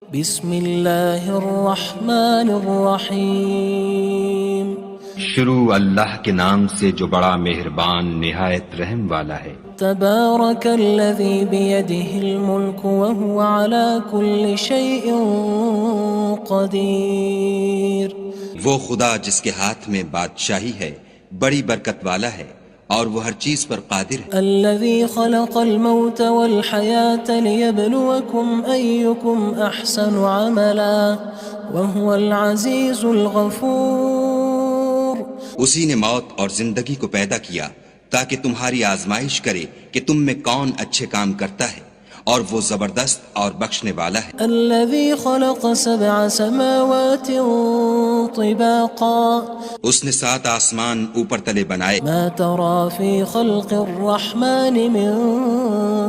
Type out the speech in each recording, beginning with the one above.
بسم اللہ الرحمن الرحیم شروع اللہ کے نام سے جو بڑا مہربان نہایت رحم والا ہے۔ تبارک الذی بیدہ الملک وہو علی کل شیء قدیر۔ وہ خدا جس کے ہاتھ میں بادشاہی ہے بڑی برکت والا ہے اور وہ ہر چیز پر قادر ہے۔ الذی خلق الموت والحیاة لیبلوکم ایکم احسن عملا وہو العزیز الغفور۔ اسی نے موت اور زندگی کو پیدا کیا تاکہ تمہاری آزمائش کرے کہ تم میں کون اچھے کام کرتا ہے، اور وہ زبردست اور بخشنے والا ہے۔ الذي خلق سبع سماوات طباقا اس نے 7 آسمان اوپر تلے بنائے، ما ترى في خلق الرحمن من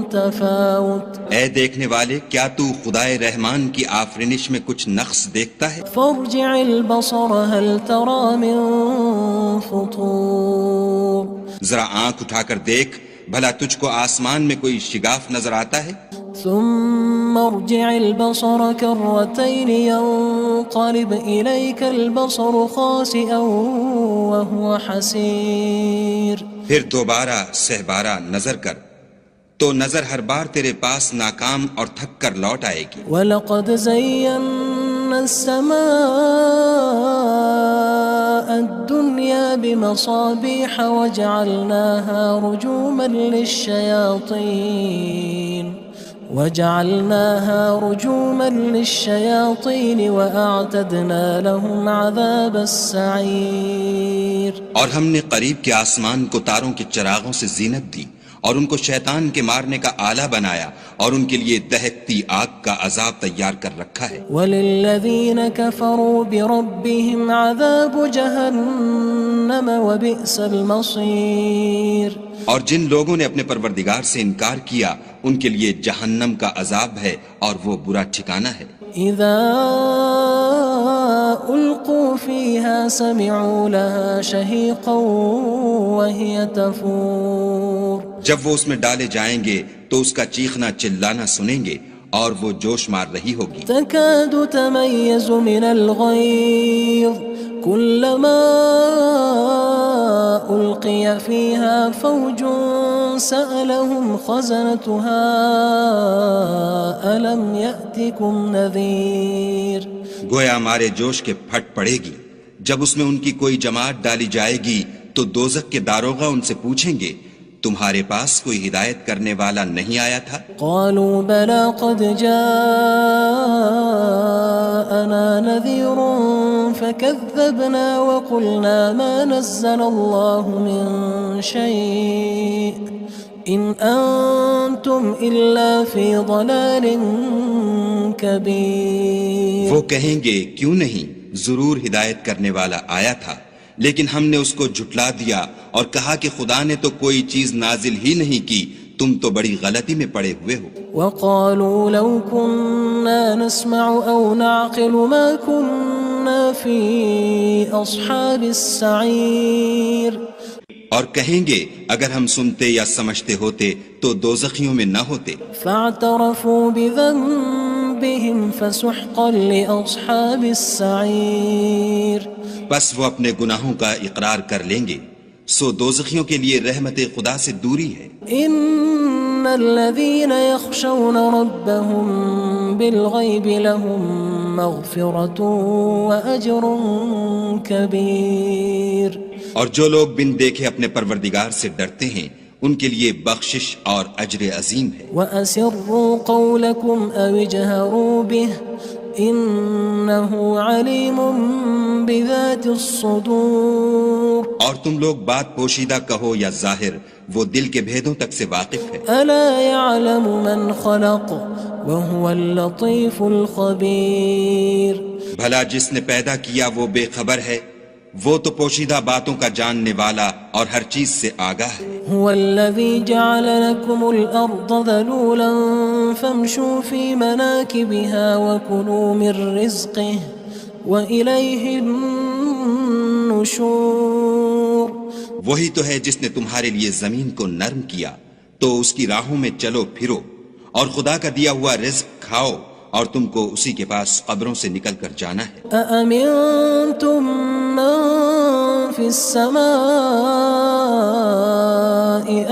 تفاوت اے دیکھنے والے کیا تو خدائے رحمان کی آفرینش میں کچھ نقص دیکھتا ہے؟ فارجع البصر هل ترى من فطور۔ ذرا آنکھ اٹھا کر دیکھ بھلا تجھ کو آسمان میں کوئی شگاف نظر آتا ہے؟ ثم ارجع البصر كرتين ينقلب إليك البصر خاسئا وهو حسير۔ پھر دوبارہ سہبارہ نظر کر تو نظر ہر بار تیرے پاس ناکام اور تھک کر لوٹ آئے گی۔ وَلَقَدْ زَيَّنَّا السَّمَاءَ الدُّنْيَا بِمَصَابِيحَ وَجَعَلْنَاهَا رُجُومًا لِلشَّيَاطِينِ وَأَعْتَدْنَا لَهُمْ عَذَابَ السَّعِيرِ۔ اور ہم نے قریب کے آسمان کو تاروں کے چراغوں سے زینت دی اور ان کو شیطان کے مارنے کا آلہ بنایا اور ان کے لیے دہکتی آگ کا عذاب تیار کر رکھا ہے۔ وَلِلَّذِينَ كَفَرُوا بِرَبِّهِمْ عَذَابُ جَهَنَّمَ وَبِئْسَ الْمَصِيرُ۔ اور جن لوگوں نے اپنے پروردگار سے انکار کیا ان کے لیے جہنم کا عذاب ہے اور وہ برا ٹھکانہ ہے۔ اذا القوا فيها سمعوا لها شهيقا وهي تفور۔ جب وہ اس میں ڈالے جائیں گے تو اس کا چیخنا چلانا سنیں گے اور وہ جوش مار رہی ہوگی۔ تكاد تميز من الغيظ كلما ألقي فيها فوج سألهم خزنتها ألم يأتكم نذير۔ گویا ہمارے جوش کے پھٹ پڑے گی جب اس میں ان کی کوئی جماعت ڈالی جائے گی تو دوزخ کے داروغہ ان سے پوچھیں گے تمہارے پاس کوئی ہدایت کرنے والا نہیں آیا تھا؟ قالوا بلى قد جاءنا نذير فكذبنا وقلنا ما نزل الله من شيء إن أنتم إلا في ضلال كبير۔ وہ کہیں گے کیوں نہیں، ضرور ہدایت کرنے والا آیا تھا، لیکن ہم نے اس کو جھٹلا دیا اور کہا کہ خدا نے تو کوئی چیز نازل ہی نہیں کی، تم تو بڑی غلطی میں پڑے ہوئے ہو۔ وقالوا لو كنا نسمع أو نعقل ما كنا في أصحاب السعير۔ اور کہیں گے اگر ہم سنتے یا سمجھتے ہوتے تو دوزخیوں میں نہ ہوتے۔ فاعترفوا بذنبهم فسحقا لأصحاب السعير۔ بس وہ اپنے گناہوں کا اقرار کر لیں گے، سو دوزخیوں کے لیے رحمت خدا سے دوری ہے۔ ان الذين يخشون ربهم بالغيب لهم مغفرة وأجر كبير۔ اور جو لوگ بن دیکھے اپنے پروردگار سے ڈرتے ہیں ان کے لیے بخشش اور اجر عظیم ہے۔ وَأَسِرُّوا قَوْلَكُمْ أَوِ اجْهَرُوا بِهِ إِنَّهُ عَلِيمٌ بِذَاتِ الصُّدُورِ۔ اور تم لوگ بات پوشیدہ کہو یا ظاہر، وہ دل کے بھیدوں تک سے واقف ہے۔ أَلَا يَعْلَمُ مَنْ خَلَقَ وَهُوَ اللَّطِيفُ الْخَبِيرُ۔ بھلا جس نے پیدا کیا وہ بے خبر ہے، وہ تو پوشیدہ باتوں کا جاننے والا اور ہر چیز سے آگاہ ہے۔ هو الذي جعل لكم الأرض ذلولا فامشوا في مناكبها وكلوا من رزقه وإليه النشور۔ وہی تو ہے جس نے تمہارے لیے زمین کو نرم کیا تو اس کی راہوں میں چلو پھرو اور خدا کا دیا ہوا رزق کھاؤ اور تم کو اسی کے پاس قبروں سے نکل کر جانا ہے۔ أأمنتم من في السماء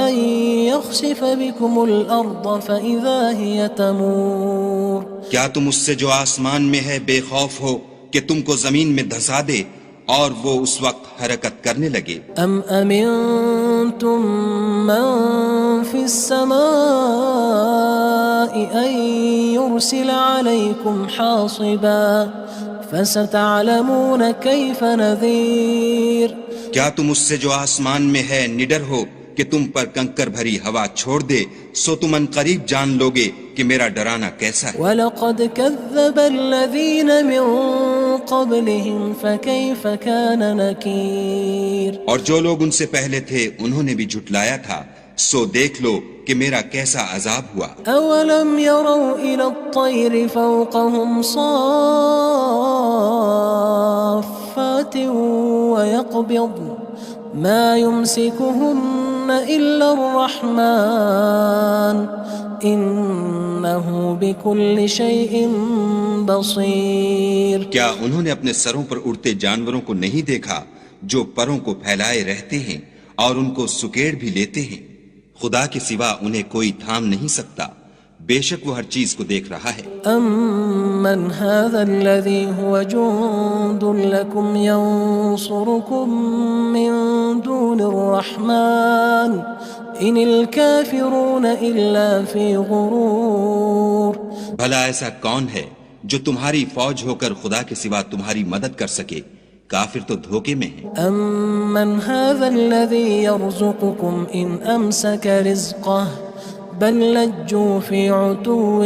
أن يخسف بكم الأرض فإذا هي تمور کیا تم اس سے جو آسمان میں ہے بے خوف ہو کہ تم کو زمین میں دھسا دے اور وہ اس وقت حرکت کرنے لگے؟ أم أمنتم من في السماء أن يرسل عليكم حاصبا فستعلمون كيف نذير کیا تم اس سے جو آسمان میں ہے نڈر ہو کہ تم پر کنکر بھری ہوا چھوڑ دے، سو تم ان قریب جان لوگے کہ میرا ڈرانا کیسا ہے۔ وَلَقَدْ كَذَّبَ الَّذِينَ مِن قَبْلِهِمْ فَكَيْفَ كَانَ نَكِيرٌ اور جو لوگ ان سے پہلے تھے انہوں نے بھی جھٹلایا تھا، سو دیکھ لو کہ میرا کیسا عذاب ہوا۔ أَوَلَمْ يَرَوْا إِلَى الطَّيْرِ فَوْقَهُمْ صَافَّاتٍ وَيَقْبِضْنَ مَا يُمْسِكُهُنَّ إِلَّا الرَّحْمَنُ إِنَّهُ بِكُلِّ شَيْءٍ بَصِيرٌ کیا انہوں نے اپنے سروں پر اڑتے جانوروں کو نہیں دیکھا جو پروں کو پھیلائے رہتے ہیں اور ان کو سکیڑ بھی لیتے ہیں؟ خدا کے سوا انہیں کوئی تھام نہیں سکتا، بے شک وہ ہر چیز کو دیکھ رہا ہے۔ أَمَّنْ هَذَا الَّذِي هُوَ جُندٌ لَكُمْ يَنصُرُكُم مِّن دُونِ الرَّحْمَنِ إِنِ الْكَافِرُونَ إِلَّا فِي غُرُورٍ بھلا ایسا کون ہے جو تمہاری فوج ہو کر خدا کے سوا تمہاری مدد کر سکے؟ کافر تو دھوکے میں ہیں۔ أَمَّنْ هَذَا الَّذِي يَرْزُقُكُمْ إِنْ أَمْسَكَ رِزْقَهُ بَلْ لَجُّوا فِي عُتُوٍّ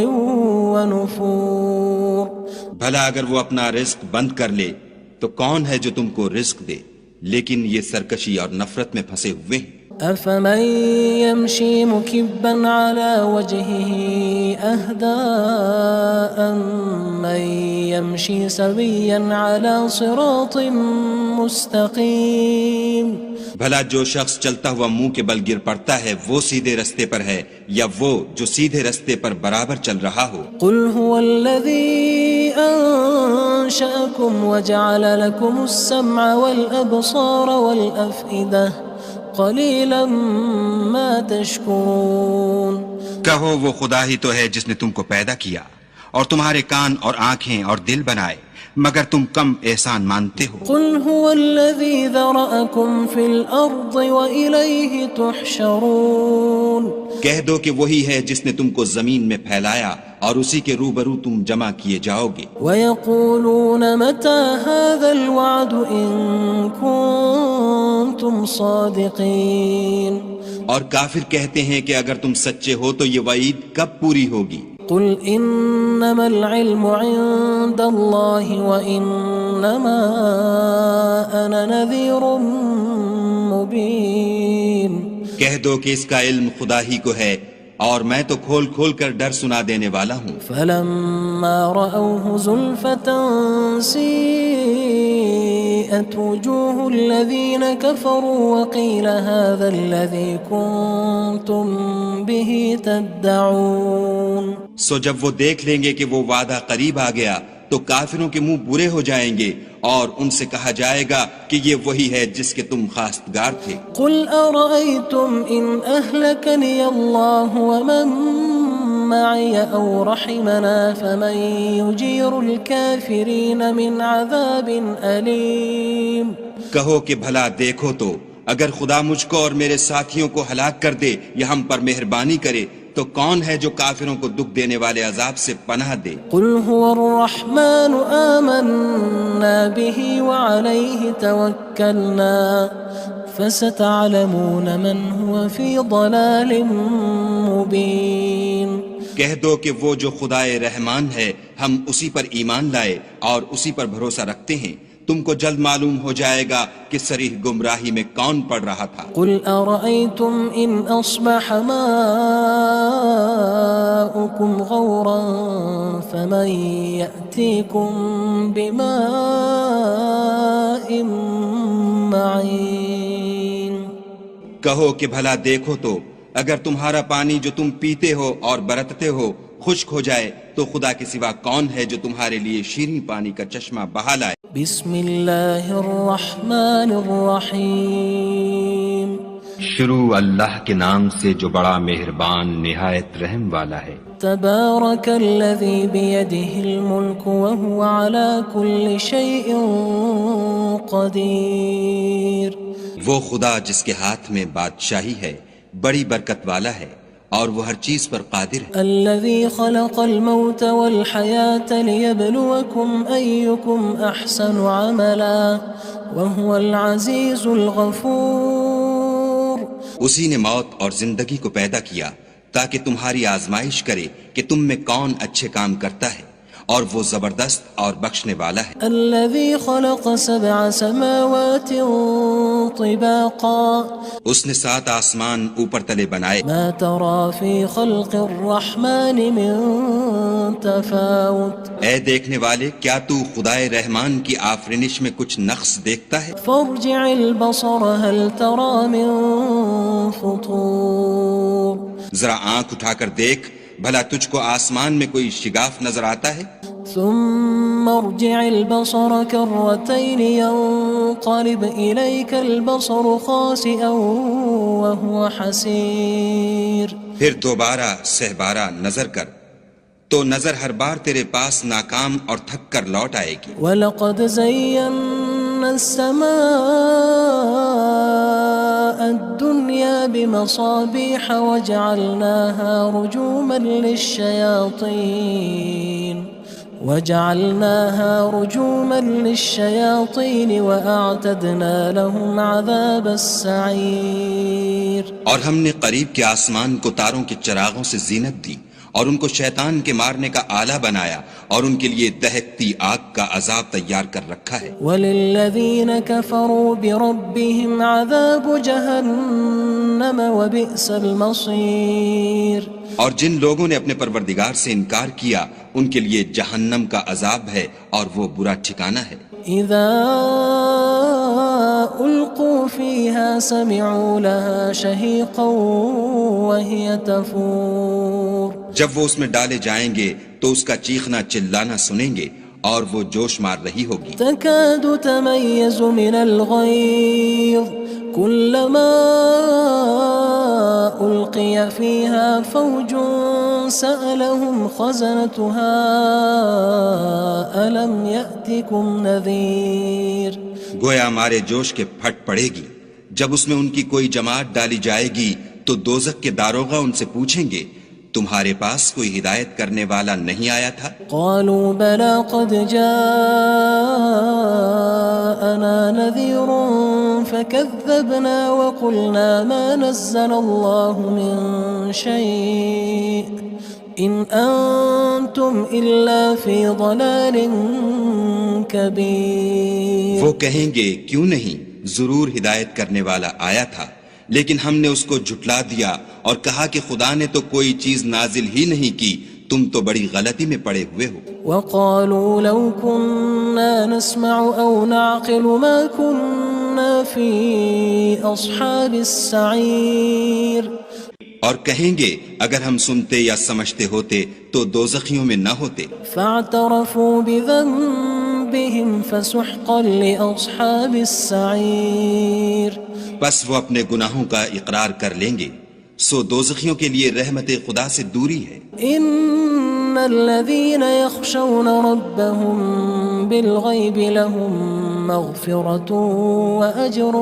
وَنُفُورٍ بھلا اگر وہ اپنا رزق بند کر لے تو کون ہے جو تم کو رزق دے؟ لیکن یہ سرکشی اور نفرت میں پھنسے ہوئے ہیں۔ أَفَمَن يَمْشِي مُكِبًّا عَلَى وَجْهِهِ أَهْدَىٰ أَمَّن يَمْشِي سَوِيًّا عَلَى صِرَاطٍ مُّسْتَقِيمٍ بھلا جو شخص چلتا ہوا منہ کے بل گر پڑتا ہے وہ سیدھے رستے پر ہے یا وہ جو سیدھے رستے پر برابر چل رہا ہو؟ قُلْ هُوَ الَّذِي أَنشَأَكُمْ وَجَعَلَ لَكُمُ السَّمْعَ وَالْأَبْصَارَ وَالْأَفْئِدَةَ قَلِيلًا مَا تَشْكُرُونَ کہو وہ خدا ہی تو ہے جس نے تم کو پیدا کیا اور تمہارے کان اور آنکھیں اور دل بنائے، مگر تم کم احسان مانتے ہو۔ قُلْ هُوَ الَّذِي ذَرَأَكُمْ فِي الْأَرْضِ وَإِلَيْهِ تُحْشَرُونَ کہہ دو کہ وہی ہے جس نے تم کو زمین میں پھیلایا اور اسی کے روبرو تم جمع کیے جاؤ گے۔ وَيَقُولُونَ مَتَى هَذَا الْوَعْدُ إِن كُنتُمْ صَادِقِينَ اور کافر کہتے ہیں کہ اگر تم سچے ہو تو یہ وعید کب پوری ہوگی؟ قُلْ إِنَّمَا الْعِلْمُ عِندَ اللَّهِ وَإِنَّمَا أَنَا نَذِيرٌ مُّبِينٌ کہہ دو کہ اس کا علم خدا ہی کو ہے اور میں تو کھول کھول کر ڈر سنا دینے والا ہوں۔ فَلَمَّا رَأَوْهُ زُلْفَةً سِيئَتْ وُجُوهُ الَّذِينَ كَفَرُوا وَقِيلَ هَذَا الَّذِي كُنتُم بِهِ تَدَّعُونَ سو جب وہ دیکھ لیں گے کہ وہ وعدہ قریب آ گیا تو کافروں کے منہ برے ہو جائیں گے اور ان سے کہا جائے گا کہ یہ وہی ہے جس کے تم خواستگار تھے۔ قُلْ أَرَأَيْتُمْ إِنْ أَهْلَكَنِيَ اللَّهُ وَمَن مَّعِيَ أَوْ رَحِمَنَا فَمَن يُجِيرُ الْكَافِرِينَ مِنْ عَذَابٍ أَلِيمٍ کہو کہ بھلا دیکھو تو اگر خدا مجھ کو اور میرے ساتھیوں کو ہلاک کر دے یا ہم پر مہربانی کرے تو کون ہے جو کافروں کو دکھ دینے والے عذاب سے پناہ دے؟ قُلْ هُوَ الرَّحْمَنُ آمَنَّا بِهِ وَعَلَيْهِ تَوَكَّلْنَا فَسَتَعْلَمُونَ مَنْ هُوَ فِي ضَلَالٍ مُّبِينٍ کہہ دو کہ وہ جو خدائے رحمان ہے ہم اسی پر ایمان لائے اور اسی پر بھروسہ رکھتے ہیں، تم کو جلد معلوم ہو جائے گا کہ صریح گمراہی میں کون پڑ رہا تھا۔ قُلْ أَرَأَيْتُمْ إِنْ أَصْبَحَ مَاؤُكُمْ غَوْرًا فَمَن يَأْتِيكُم بِمَاءٍ مَّعِينٍ کہو کہ بھلا دیکھو تو اگر تمہارا پانی جو تم پیتے ہو اور برتتے ہو خشک ہو جائے تو خدا کے سوا کون ہے جو تمہارے لیے شیریں پانی کا چشمہ بہا لائے؟ بسم اللہ الرحمن الرحیم شروع اللہ کے نام سے جو بڑا مہربان نہایت رحم والا ہے۔ تبارک الذی بیدہ الملک وہو علی کل شیء قدیر۔ وہ خدا جس کے ہاتھ میں بادشاہی ہے بڑی برکت والا ہے اور وہ ہر چیز پر قادر ہے۔ الذي خلق الموت والحياة ليبلوكم أيكم أحسن عملا وهو العزيز الغفور۔ اسی نے موت اور زندگی کو پیدا کیا تاکہ تمہاری آزمائش کرے کہ تم میں کون اچھے کام کرتا ہے، اور وہ زبردست اور بخشنے والا ہے۔ الذي خلق 7 سماوات طباقا اس نے 7 آسمان اوپر تلے بنائے، ما ترى في خلق الرحمن من تفاوت اے دیکھنے والے کیا تو خدائے رحمان کی آفرینش میں کچھ نقص دیکھتا ہے؟ فارجع البصر هل ترى من فطور۔ ذرا آنکھ اٹھا کر دیکھ بھلا تجھ کو آسمان میں کوئی شگاف نظر آتا ہے؟ ثم ارجع البصر كرتين ينقلب إليك البصر خاسئا وهو حسير۔ پھر دوبارہ سہبارہ نظر کر تو نظر ہر بار تیرے پاس ناکام اور تھک کر لوٹ آئے گی۔ وَلَقَدْ زَيَّنَّا السَّمَاءَ الدُّنْيَا بِمَصَابِيحَ وَجَعَلْنَاهَا رُجُومًا لِلشَّيَاطِينِ وَأَعْتَدْنَا لَهُمْ عَذَابَ السَّعِيرِ۔ اور ہم نے قریب کے آسمان کو تاروں کے چراغوں سے زینت دی اور ان کو شیطان کے مارنے کا آلہ بنایا اور ان کے لیے دہکتی آگ کا عذاب تیار کر رکھا ہے۔ وَلِلَّذِينَ كَفَرُوا بِرَبِّهِمْ عَذَابُ جَهَنَّمَ وَبِئْسَ الْمَصِيرُ۔ اور جن لوگوں نے اپنے پروردگار سے انکار کیا ان کے لیے جہنم کا عذاب ہے اور وہ برا ٹھکانہ ہے۔ اذا القوا فيها سمعوا لها شهيقا وهي تفور۔ جب وہ اس میں ڈالے جائیں گے تو اس کا چیخنا چلانا سنیں گے اور وہ جوش مار رہی ہوگی۔ تكاد تميز من الغيظ كلما ألقي فيها فوج سألهم خزنتها ألم يأتكم نذير۔ گویا مارے جوش کے پھٹ پڑے گی جب اس میں ان کی کوئی جماعت ڈالی جائے گی تو دوزخ کے داروغہ ان سے پوچھیں گے تمہارے پاس کوئی ہدایت کرنے والا نہیں آیا تھا؟ قالوا بلى قد جاءنا نذير فكذبنا وقلنا ما نزل الله من شيء إن أنتم إلا في ضلال كبير۔ وہ کہیں گے کیوں نہیں، ضرور ہدایت کرنے والا آیا تھا، لیکن ہم نے اس کو جھٹلا دیا اور کہا کہ خدا نے تو کوئی چیز نازل ہی نہیں کی، تم تو بڑی غلطی میں پڑے ہوئے ہو۔ وقالوا لو كنا نسمع أو نعقل ما كنا في أصحاب السعير۔ اور کہیں گے اگر ہم سنتے یا سمجھتے ہوتے تو دوزخیوں میں نہ ہوتے۔ فاعترفوا بذنبهم فسحقا لأصحاب السعير۔ بس وہ اپنے گناہوں کا اقرار کر لیں گے، سو دوزخیوں کے لیے رحمت خدا سے دوری ہے۔ ان الذين يخشون ربهم بالغيب لهم مغفرة وأجر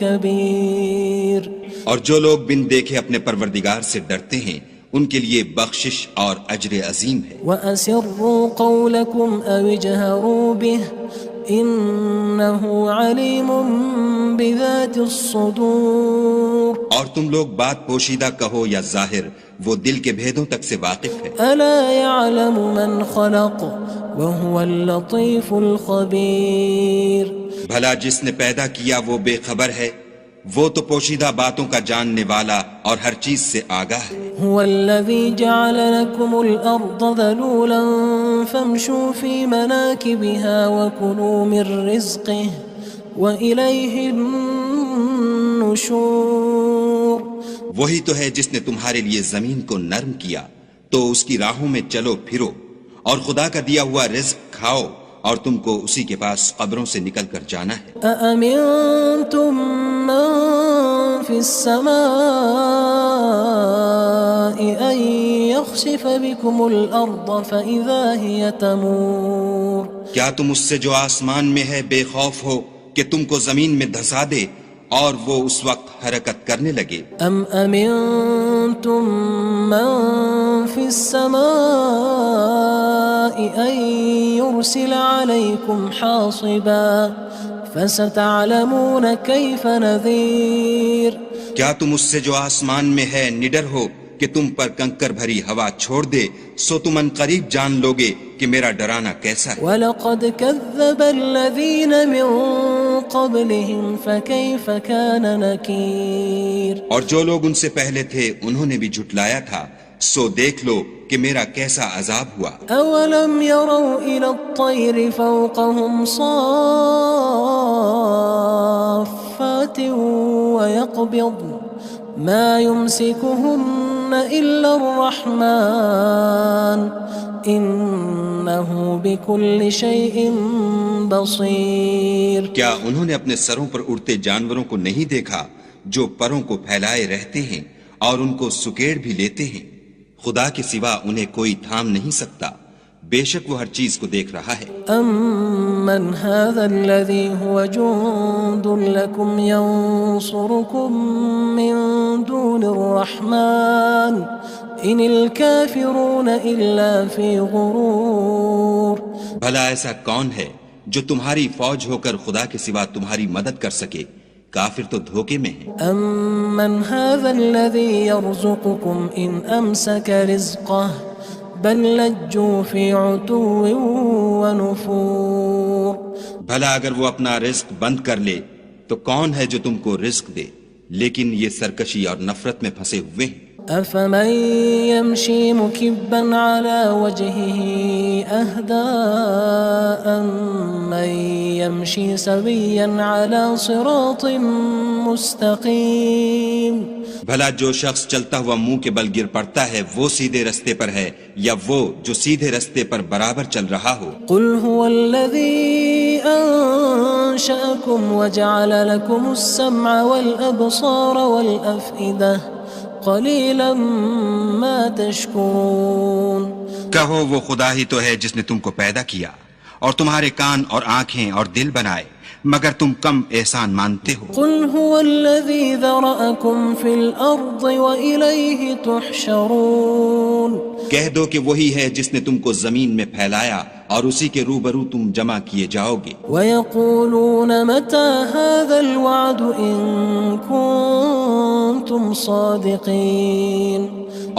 كبير۔ اور جو لوگ بن دیکھے اپنے پروردگار سے ڈرتے ہیں ان کے لیے بخشش اور اجر عظیم ہے۔ وَأَسِرُّوا قَوْلَكُمْ أَوِ اجْهَرُوا بِهِ إِنَّهُ عَلِيمٌ بِذَاتِ الصُّدُورِ۔ اور تم لوگ بات پوشیدہ کہو یا ظاہر، وہ دل کے بھیدوں تک سے واقف ہے۔ أَلَا يَعْلَمُ مَنْ خَلَقَ وَهُوَ اللَّطِيفُ الْخَبِيرُ۔ بھلا جس نے پیدا کیا وہ بے خبر ہے، وہ تو پوشیدہ باتوں کا جاننے والا اور ہر چیز سے آگاہ ہے۔ هو الذي جعل لكم الأرض ذلولا فامشوا في مناكبها وكلوا من رزقه وإليه النشور۔ وہی تو ہے جس نے تمہارے لیے زمین کو نرم کیا، تو اس کی راہوں میں چلو پھرو اور خدا کا دیا ہوا رزق کھاؤ اور تم کو اسی کے پاس قبروں سے نکل کر جانا ہے۔ أأمنتم من في السماء أن يخسف بكم الأرض فإذا هي تمور کیا تم اس سے جو آسمان میں ہے بے خوف ہو کہ تم کو زمین میں دھسا دے اور وہ اس وقت حرکت کرنے لگے؟ أم أمنتم من في السماء أن يرسل عليكم حاصبا فستعلمون كيف نذير کیا تم اس سے جو آسمان میں ہے نڈر ہو کہ تم پر کنکر بھری ہوا چھوڑ دے، سو تم ان قریب جان لوگے کہ میرا ڈرانا کیسا ہے۔ وَلَقَدْ كَذَّبَ الَّذِينَ مِن قَبْلِهِمْ فَكَيْفَ كَانَ نَكِيرٌ اور جو لوگ ان سے پہلے تھے انہوں نے بھی جھٹلایا تھا، سو دیکھ لو کہ میرا کیسا عذاب ہوا۔ أَوَلَمْ يَرَوْا إِلَى الطَّيْرِ فَوْقَهُمْ صَافَّاتٍ وَيَقْبِضْنَ مَا يُمْسِكُهُنَّ إِلَّا الرَّحْمَنُ إِنَّهُ بِكُلِّ شَيْءٍ بَصِيرٌ کیا انہوں نے اپنے سروں پر اڑتے جانوروں کو نہیں دیکھا جو پروں کو پھیلائے رہتے ہیں اور ان کو سکیڑ بھی لیتے ہیں؟ خدا کے سوا انہیں کوئی تھام نہیں سکتا، بے شک وہ ہر چیز کو دیکھ رہا ہے۔ أَمَّنْ هَذَا الَّذِي هُوَ جُندٌ لَكُمْ يَنصُرُكُم مِّن دُونِ الرَّحْمَنِ إِنِ الْكَافِرُونَ إِلَّا فِي غُرُورٍ بھلا ایسا کون ہے جو تمہاری فوج ہو کر خدا کے سوا تمہاری مدد کر سکے؟ کافر تو دھوکے میں ہیں۔ أَمَّنْ هَذَا الَّذِي يَرْزُقُكُمْ إِنْ أَمْسَكَ رِزْقَهُ بَلْ لَجُّوا فِي عُتُوٍّ وَنُفُورٍ بھلا اگر وہ اپنا رزق بند کر لے تو کون ہے جو تم کو رزق دے، لیکن یہ سرکشی اور نفرت میں پھنسے ہوئے ہیں۔ أَفَمَن يَمْشِي مُكِبًّا عَلَى وَجْهِهِ أَهْدَىٰ أَمَّن يَمْشِي سَوِيًّا عَلَى صِرَاطٍ مُّسْتَقِيمٍ بھلا جو شخص چلتا ہوا منہ کے بل گر پڑتا ہے وہ سیدھے رستے پر ہے یا وہ جو سیدھے رستے پر برابر چل رہا ہو؟ قُلْ هُوَ الَّذِي أَنشَأَكُمْ وَجَعَلَ لَكُمُ السَّمْعَ وَالْأَبْصَارَ وَالْأَفْئِدَةَ قَلِيلًا مَا تَشْكُرُونَ کہو وہ خدا ہی تو ہے جس نے تم کو پیدا کیا اور تمہارے کان اور آنکھیں اور دل بنائے، مگر تم کم احسان مانتے ہو۔ قُلْ هُوَ الَّذِي ذَرَأَكُمْ فِي الْأَرْضِ وَإِلَيْهِ تُحْشَرُونَ کہہ دو کہ وہی ہے جس نے تم کو زمین میں پھیلایا اور اسی کے روبرو تم جمع کیے جاؤ گے۔ وَيَقُولُونَ مَتَى هَذَا الْوَعْدُ إِن كُنتُمْ صَادِقِينَ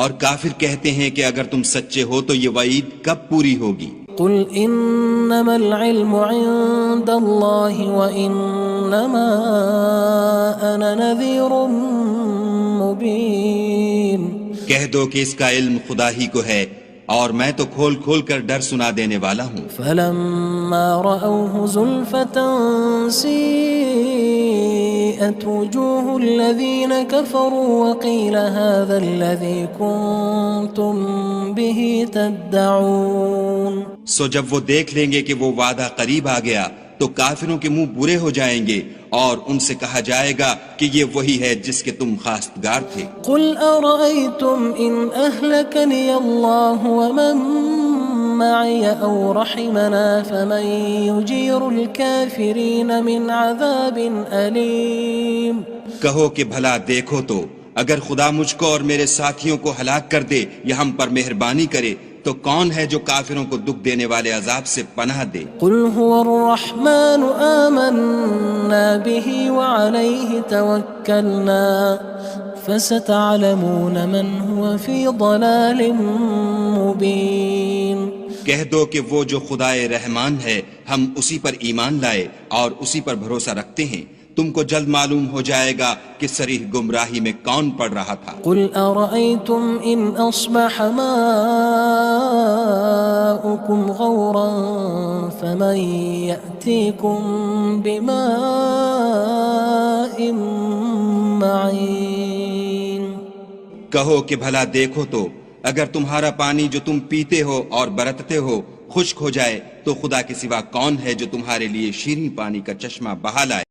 اور کافر کہتے ہیں کہ اگر تم سچے ہو تو یہ وعید کب پوری ہوگی؟ قُلْ إِنَّمَا الْعِلْمُ عِندَ اللَّهِ وَإِنَّمَا أَنَا نَذِيرٌ مُّبِينٌ کہہ دو کہ اس کا علم خدا ہی کو ہے اور میں تو کھول کھول کر ڈر سنا دینے والا ہوں۔ فَلَمَّا رَأَوْهُ زُلْفَةً سِيئَتْ وُجُوهُ الَّذِينَ كَفَرُوا وَقِيلَ هَذَا الَّذِي كُنتُم بِهِ تَدَّعُونَ سو جب وہ دیکھ لیں گے کہ وہ وعدہ قریب آ گیا تو کافروں کے منہ برے ہو جائیں گے اور ان سے کہا جائے گا کہ یہ وہی ہے جس کے تم خواستگار تھے۔ قُلْ أَرَأَيْتُمْ إِنْ أَهْلَكَنِيَ اللَّهُ وَمَن مَّعِيَ أَوْ رَحِمَنَا فَمَن يُجِيرُ الْكَافِرِينَ مِنْ عَذَابٍ أَلِيمٍ کہو کہ بھلا دیکھو تو اگر خدا مجھ کو اور میرے ساتھیوں کو ہلاک کر دے یا ہم پر مہربانی کرے تو کون ہے جو کافروں کو دکھ دینے والے عذاب سے پناہ دے؟ قُلْ هُوَ الرَّحْمَنُ آمَنَّا بِهِ وَعَلَيْهِ تَوَكَّلْنَا فَسَتَعْلَمُونَ مَنْ هُوَ فِي ضَلَالٍ مُّبِينٍ کہہ دو کہ وہ جو خدائے رحمان ہے ہم اسی پر ایمان لائے اور اسی پر بھروسہ رکھتے ہیں، تم کو جلد معلوم ہو جائے گا کہ صریح گمراہی میں کون پڑ رہا تھا۔ قُلْ أَرَأَيْتُمْ إِنْ أَصْبَحَ مَاؤُكُمْ غَوْرًا فَمَن يَأْتِيكُم بِمَاءٍ مَّعِينٍ کہو کہ بھلا دیکھو تو اگر تمہارا پانی جو تم پیتے ہو اور برتتے ہو خشک ہو جائے تو خدا کے سوا کون ہے جو تمہارے لیے شیریں پانی کا چشمہ بہا لائے؟